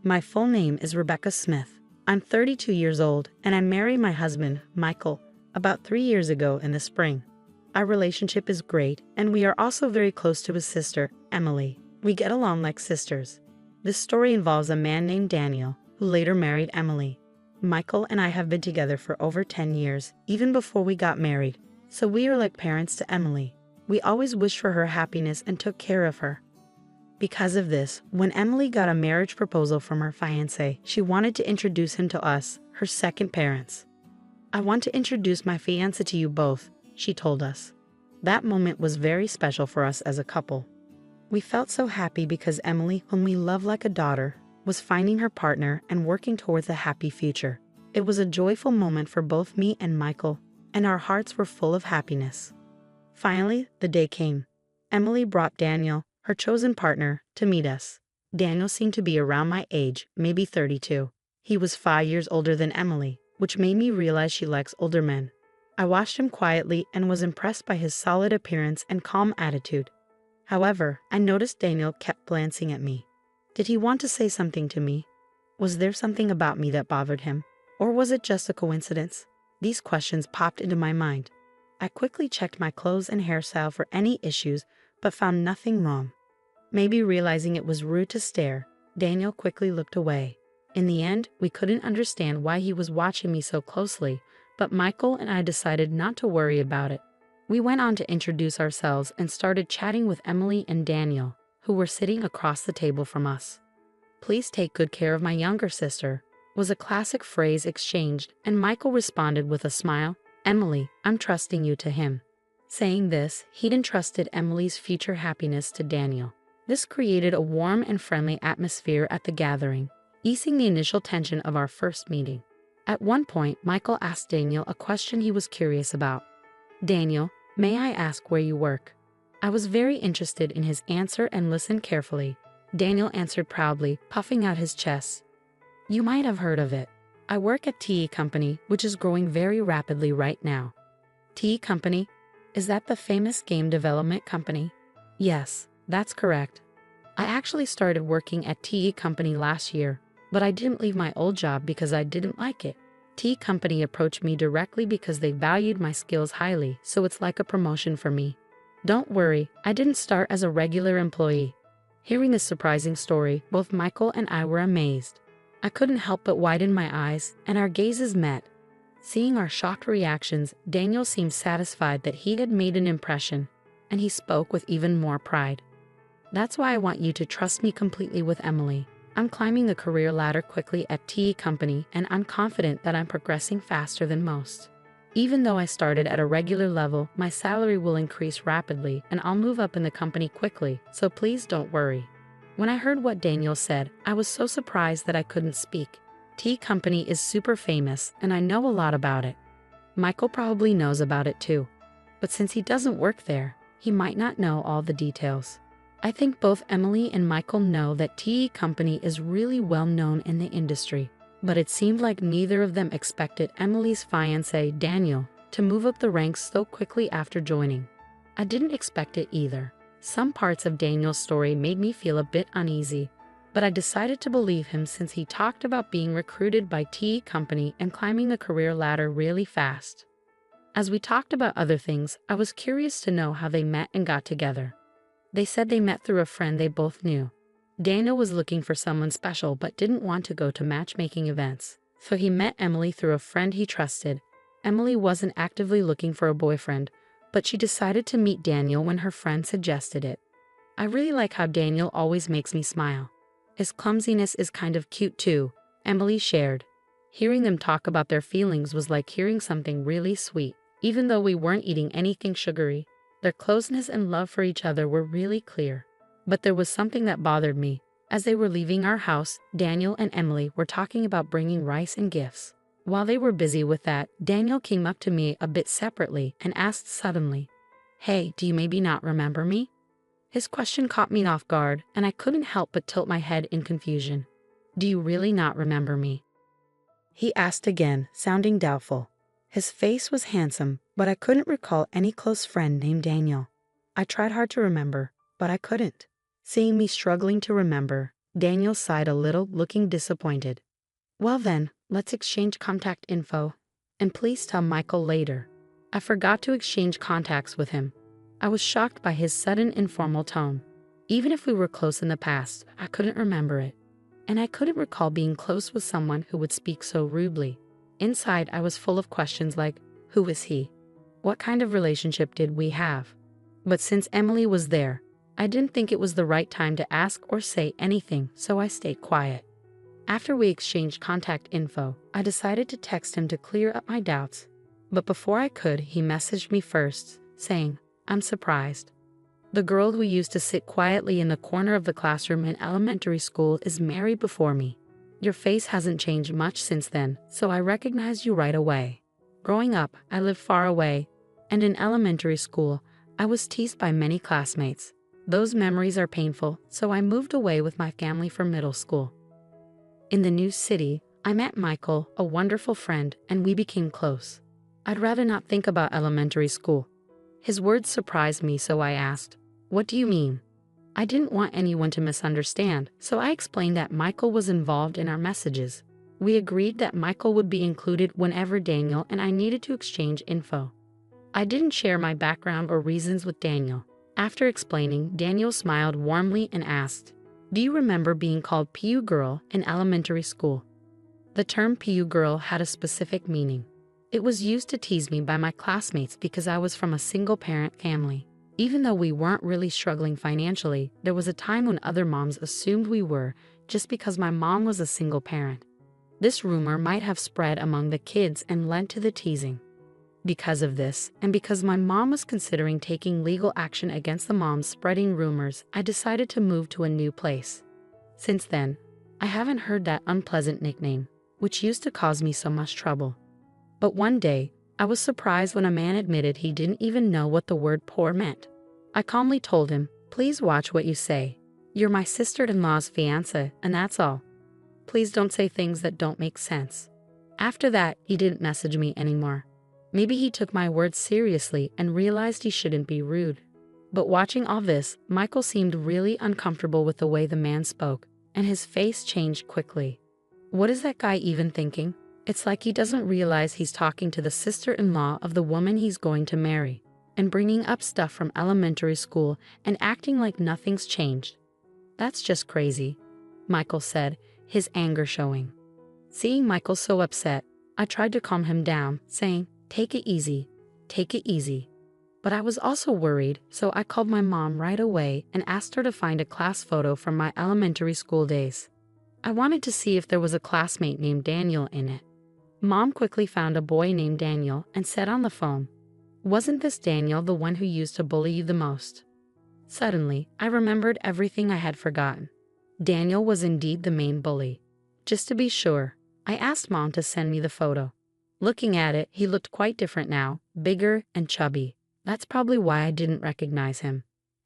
My full name is Rebecca Smith. I'm 32 years old, and I married my husband, Michael, about 3 years ago in the spring. Our relationship is great, and we are also very close to his sister, Emily. We get along like sisters. This story involves a man named Daniel, who later married Emily. Michael and I have been together for over 10 years, even before we got married, so we are like parents to Emily. We always wished for her happiness and took care of her. Because of this, when Emily got a marriage proposal from her fiancé, she wanted to introduce him to us, her second parents. "I want to introduce my fiancé to you both," she told us. That moment was very special for us as a couple. We felt so happy because Emily, whom we love like a daughter, was finding her partner and working towards a happy future. It was a joyful moment for both me and Michael, and our hearts were full of happiness. Finally, the day came. Emily brought Daniel, her chosen partner, to meet us. Daniel seemed to be around my age, maybe 32. He was 5 years older than Emily, which made me realize she likes older men. I watched him quietly and was impressed by his solid appearance and calm attitude. However, I noticed Daniel kept glancing at me. Did he want to say something to me? Was there something about me that bothered him? Or was it just a coincidence? These questions popped into my mind. I quickly checked my clothes and hairstyle for any issues, but found nothing wrong. Maybe realizing it was rude to stare, Daniel quickly looked away. In the end, we couldn't understand why he was watching me so closely, but Michael and I decided not to worry about it. We went on to introduce ourselves and started chatting with Emily and Daniel, who were sitting across the table from us. "Please take good care of my younger sister," was a classic phrase exchanged, and Michael responded with a smile, "Emily, I'm trusting you to him." Saying this, he'd entrusted Emily's future happiness to Daniel. This created a warm and friendly atmosphere at the gathering, easing the initial tension of our first meeting. At one point, Michael asked Daniel a question he was curious about. "Daniel, may I ask where you work?" I was very interested in his answer and listened carefully. Daniel answered proudly, puffing out his chest. "You might have heard of it. I work at TE Company, which is growing very rapidly right now." "TE Company? Is that the famous game development company?" "Yes, that's correct. I actually started working at TE Company last year, but I didn't leave my old job because I didn't like it. TE Company approached me directly because they valued my skills highly, so it's like a promotion for me. Don't worry, I didn't start as a regular employee." Hearing this surprising story, both Michael and I were amazed. I couldn't help but widen my eyes, and our gazes met. Seeing our shocked reactions, Daniel seemed satisfied that he had made an impression, and he spoke with even more pride. "That's why I want you to trust me completely with Emily. I'm climbing the career ladder quickly at TE Company, and I'm confident that I'm progressing faster than most. Even though I started at a regular level, my salary will increase rapidly, and I'll move up in the company quickly, so please don't worry." When I heard what Daniel said, I was so surprised that I couldn't speak. TE Company is super famous, and I know a lot about it. Michael probably knows about it too. But since he doesn't work there, he might not know all the details. I think both Emily and Michael know that TE Company is really well known in the industry, but it seemed like neither of them expected Emily's fiancé, Daniel, to move up the ranks so quickly after joining. I didn't expect it either. Some parts of Daniel's story made me feel a bit uneasy, but I decided to believe him since he talked about being recruited by TE Company and climbing the career ladder really fast. As we talked about other things, I was curious to know how they met and got together. They said they met through a friend they both knew. Daniel was looking for someone special but didn't want to go to matchmaking events, so he met Emily through a friend he trusted. Emily wasn't actively looking for a boyfriend, but she decided to meet Daniel when her friend suggested it. "I really like how Daniel always makes me smile. His clumsiness is kind of cute too," Emily shared. Hearing them talk about their feelings was like hearing something really sweet. Even though we weren't eating anything sugary, their closeness and love for each other were really clear. But there was something that bothered me. As they were leaving our house, Daniel and Emily were talking about bringing rice and gifts. While they were busy with that, Daniel came up to me a bit separately and asked suddenly, "Hey, do you maybe not remember me?" His question caught me off guard, and I couldn't help but tilt my head in confusion. "Do you really not remember me?" he asked again, sounding doubtful. His face was handsome, but I couldn't recall any close friend named Daniel. I tried hard to remember, but I couldn't. Seeing me struggling to remember, Daniel sighed a little, looking disappointed. Well then, let's exchange contact info. And please tell Michael later. I forgot to exchange contacts with him. I was shocked by his sudden informal tone. Even if we were close in the past, I couldn't remember it. And I couldn't recall being close with someone who would speak so rudely. Inside, I was full of questions like, who is he? What kind of relationship did we have? But since Emily was there, I didn't think it was the right time to ask or say anything, so I stayed quiet. After we exchanged contact info, I decided to text him to clear up my doubts. But before I could, he messaged me first, saying, I'm surprised. The girl who used to sit quietly in the corner of the classroom in elementary school is married before me. Your face hasn't changed much since then, so I recognized you right away. Growing up, I lived far away, and in elementary school, I was teased by many classmates. Those memories are painful, so I moved away with my family for middle school. In the new city, I met Michael, a wonderful friend, and we became close. I'd rather not think about elementary school. His words surprised me, so I asked, what do you mean? I didn't want anyone to misunderstand, so I explained that Michael was involved in our messages. We agreed that Michael would be included whenever Daniel and I needed to exchange info. I didn't share my background or reasons with Daniel. After explaining, Daniel smiled warmly and asked, do you remember being called PU girl in elementary school? The term PU girl had a specific meaning. It was used to tease me by my classmates because I was from a single-parent family. Even though we weren't really struggling financially, there was a time when other moms assumed we were, just because my mom was a single parent. This rumor might have spread among the kids and led to the teasing. Because of this, and because my mom was considering taking legal action against the moms spreading rumors, I decided to move to a new place. Since then, I haven't heard that unpleasant nickname, which used to cause me so much trouble. But one day, I was surprised when a man admitted he didn't even know what the word poor meant. I calmly told him, please watch what you say. You're my sister-in-law's fiancé, and that's all. Please don't say things that don't make sense. After that, he didn't message me anymore. Maybe he took my words seriously and realized he shouldn't be rude. But watching all this, Michael seemed really uncomfortable with the way the man spoke, and his face changed quickly. What is that guy even thinking? It's like he doesn't realize he's talking to the sister-in-law of the woman he's going to marry, and bringing up stuff from elementary school and acting like nothing's changed. That's just crazy, Michael said, his anger showing. Seeing Michael so upset, I tried to calm him down, saying, take it easy, take it easy. But I was also worried, so I called my mom right away and asked her to find a class photo from my elementary school days. I wanted to see if there was a classmate named Daniel in it. Mom quickly found a boy named Daniel and said on the phone, wasn't this Daniel the one who used to bully you the most? Suddenly, I remembered everything I had forgotten. Daniel was indeed the main bully. Just to be sure, I asked Mom to send me the photo. Looking at it, he looked quite different now, bigger and chubby. That's probably why I didn't recognize him.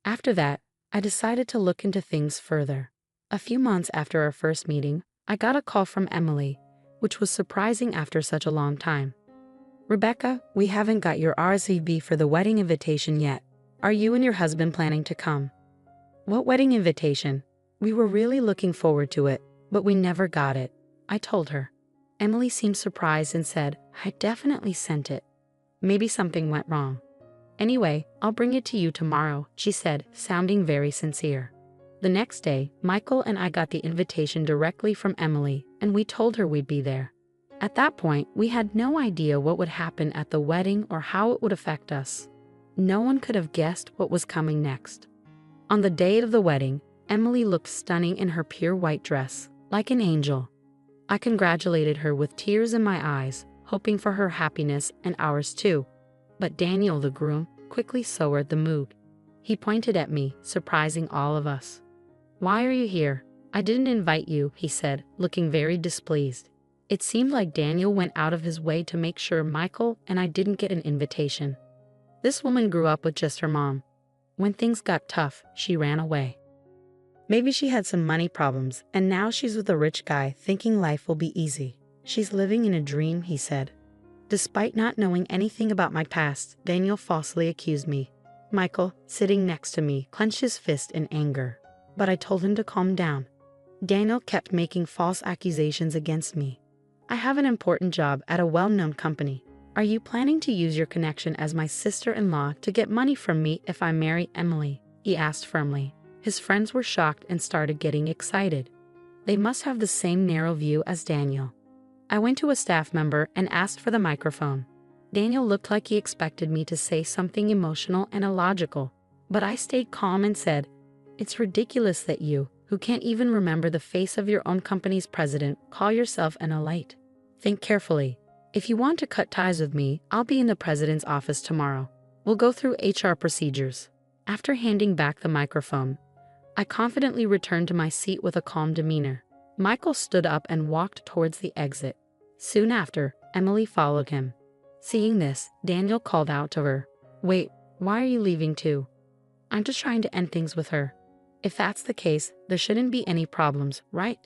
After that, I decided to look into things further. A few months after our first meeting, I got a call from Emily, which was surprising after such a long time. Rebecca, we haven't got your RSVP for the wedding invitation yet. Are you and your husband planning to come? What wedding invitation? We were really looking forward to it, but we never got it, I told her. Emily seemed surprised and said, I definitely sent it. Maybe something went wrong. Anyway, I'll bring it to you tomorrow, she said, sounding very sincere. The next day, Michael and I got the invitation directly from Emily, and we told her we'd be there. At that point, we had no idea what would happen at the wedding or how it would affect us. No one could have guessed what was coming next. On the day of the wedding, Emily looked stunning in her pure white dress, like an angel. I congratulated her with tears in my eyes, hoping for her happiness and ours too. But Daniel, the groom, quickly soured the mood. He pointed at me, surprising all of us. Why are you here? I didn't invite you, he said, looking very displeased. It seemed like Daniel went out of his way to make sure Michael and I didn't get an invitation. This woman grew up with just her mom. When things got tough, she ran away. Maybe she had some money problems, and now she's with a rich guy thinking life will be easy. She's living in a dream, he said. Despite not knowing anything about my past, Daniel falsely accused me. Michael, sitting next to me, clenched his fist in anger. But I told him to calm down. Daniel kept making false accusations against me. I have an important job at a well-known company. Are you planning to use your connection as my sister-in-law to get money from me if I marry Emily? He asked firmly. His friends were shocked and started getting excited. They must have the same narrow view as Daniel. I went to a staff member and asked for the microphone. Daniel looked like he expected me to say something emotional and illogical, but I stayed calm and said, "It's ridiculous that you, who can't even remember the face of your own company's president, call yourself an elite. Think carefully. If you want to cut ties with me, I'll be in the president's office tomorrow. We'll go through HR procedures." After handing back the microphone, I confidently returned to my seat with a calm demeanor. Michael stood up and walked towards the exit. Soon after, Emily followed him. Seeing this, Daniel called out to her, "Wait, why are you leaving too? I'm just trying to end things with her. If that's the case, there shouldn't be any problems, right?"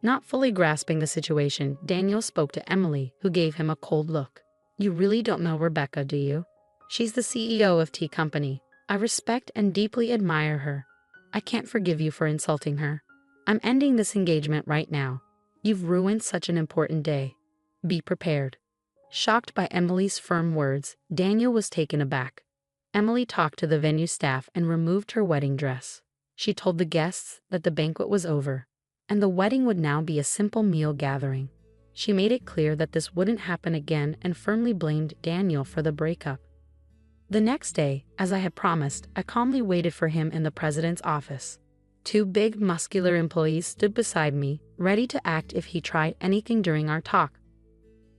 Not fully grasping the situation, Daniel spoke to Emily, who gave him a cold look. "You really don't know Rebecca, do you? She's the CEO of Tea Company. I respect and deeply admire her. I can't forgive you for insulting her. I'm ending this engagement right now. You've ruined such an important day. Be prepared." Shocked by Emily's firm words, Daniel was taken aback. Emily talked to the venue staff and removed her wedding dress. She told the guests that the banquet was over, and the wedding would now be a simple meal gathering. She made it clear that this wouldn't happen again and firmly blamed Daniel for the breakup. The next day, as I had promised, I calmly waited for him in the president's office. Two big, muscular employees stood beside me, ready to act if he tried anything during our talk.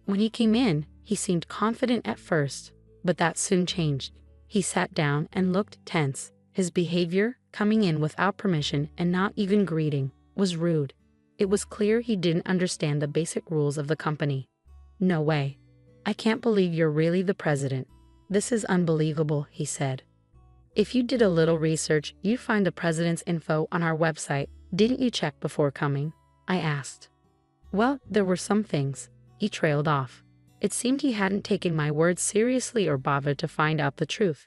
When he came in, he seemed confident at first, but that soon changed. He sat down and looked tense. His behavior, coming in without permission and not even greeting, was rude. It was clear he didn't understand the basic rules of the company. "No way. I can't believe you're really the president. This is unbelievable," he said. "If you did a little research, you'd find the president's info on our website. Didn't you check before coming?" I asked. "Well, there were some things." He trailed off. It seemed he hadn't taken my words seriously or bothered to find out the truth.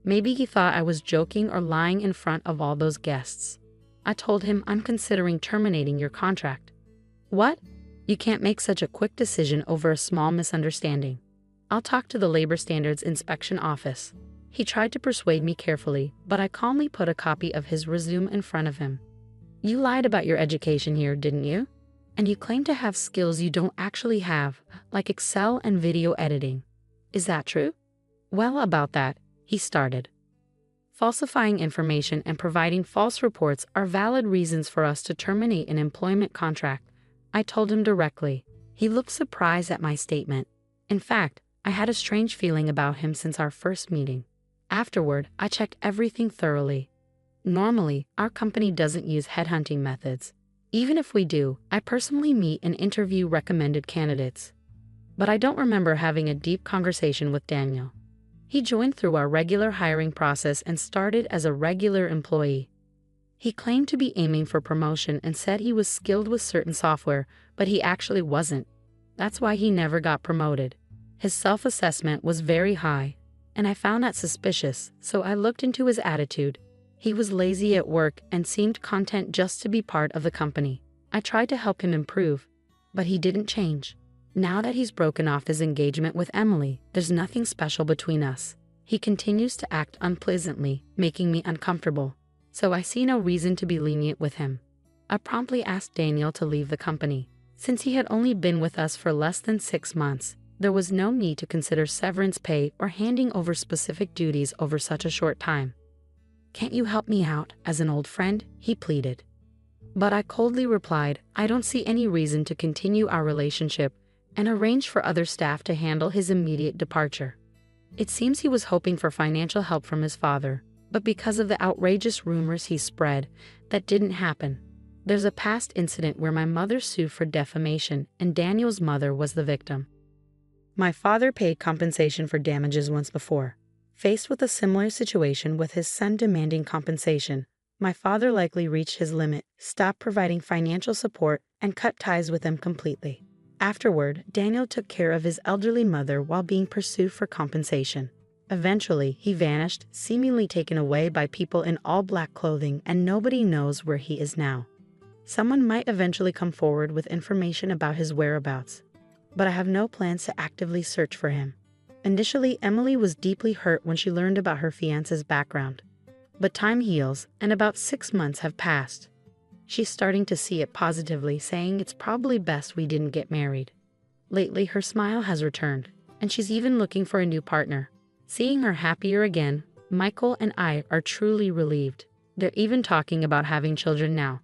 Maybe he thought I was joking or lying in front of all those guests. I told him I'm considering terminating your contract. "What? You can't make such a quick decision over a small misunderstanding. I'll talk to the Labor Standards Inspection Office." He tried to persuade me carefully, but I calmly put a copy of his resume in front of him. "You lied about your education here, didn't you? And you claim to have skills you don't actually have, like Excel and video editing. Is that true?" "Well, about that," he started. "Falsifying information and providing false reports are valid reasons for us to terminate an employment contract," I told him directly. He looked surprised at my statement. In fact, I had a strange feeling about him since our first meeting. Afterward, I checked everything thoroughly. Normally, our company doesn't use headhunting methods. Even if we do, I personally meet and interview recommended candidates. But I don't remember having a deep conversation with Daniel. He joined through our regular hiring process and started as a regular employee. He claimed to be aiming for promotion and said he was skilled with certain software, but he actually wasn't. That's why he never got promoted. His self-assessment was very high, and I found that suspicious, so I looked into his attitude. He was lazy at work and seemed content just to be part of the company. I tried to help him improve, but he didn't change. Now that he's broken off his engagement with Emily, there's nothing special between us. He continues to act unpleasantly, making me uncomfortable, so I see no reason to be lenient with him. I promptly asked Daniel to leave the company. Since he had only been with us for less than 6 months, there was no need to consider severance pay or handing over specific duties over such a short time. "Can't you help me out, as an old friend?" he pleaded. But I coldly replied, "I don't see any reason to continue our relationship," and arranged for other staff to handle his immediate departure. It seems he was hoping for financial help from his father, but because of the outrageous rumors he spread, that didn't happen. There's a past incident where my mother sued for defamation, and Daniel's mother was the victim. My father paid compensation for damages once before. Faced with a similar situation with his son demanding compensation, my father likely reached his limit, stopped providing financial support, and cut ties with them completely. Afterward, Daniel took care of his elderly mother while being pursued for compensation. Eventually, he vanished, seemingly taken away by people in all black clothing, and nobody knows where he is now. Someone might eventually come forward with information about his whereabouts, but I have no plans to actively search for him. Initially, Emily was deeply hurt when she learned about her fiance's background. But time heals, and about 6 months have passed. She's starting to see it positively, saying it's probably best we didn't get married. Lately, her smile has returned, and she's even looking for a new partner. Seeing her happier again, Michael and I are truly relieved. They're even talking about having children now.